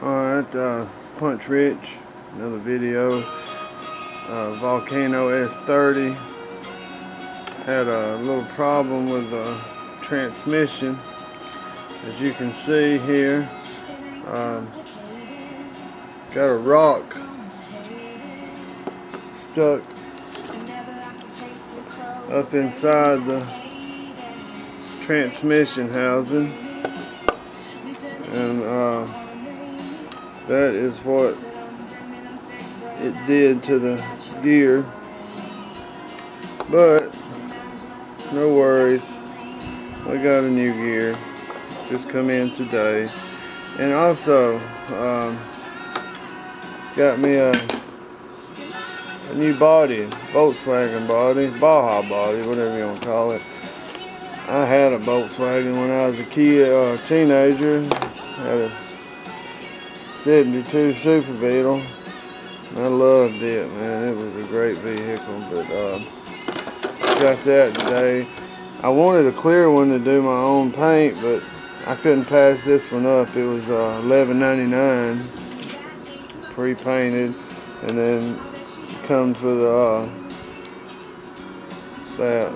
Alright, Punch Rich, another video. Volcano S30 had a little problem with the transmission, as you can see here. Got a rock stuck up inside the transmission housing, and that is what it did to the gear. But no worries, we got a new gear just come in today, and also got me a new body, Volkswagen body, Baja body, whatever you want to call it. I had a Volkswagen when I was a kid, teenager. Had a 72 Super Beetle. I loved it, man. It was a great vehicle, but got that today. I wanted a clear one to do my own paint, but I couldn't pass this one up. It was $11.99 pre-painted, and then it comes with that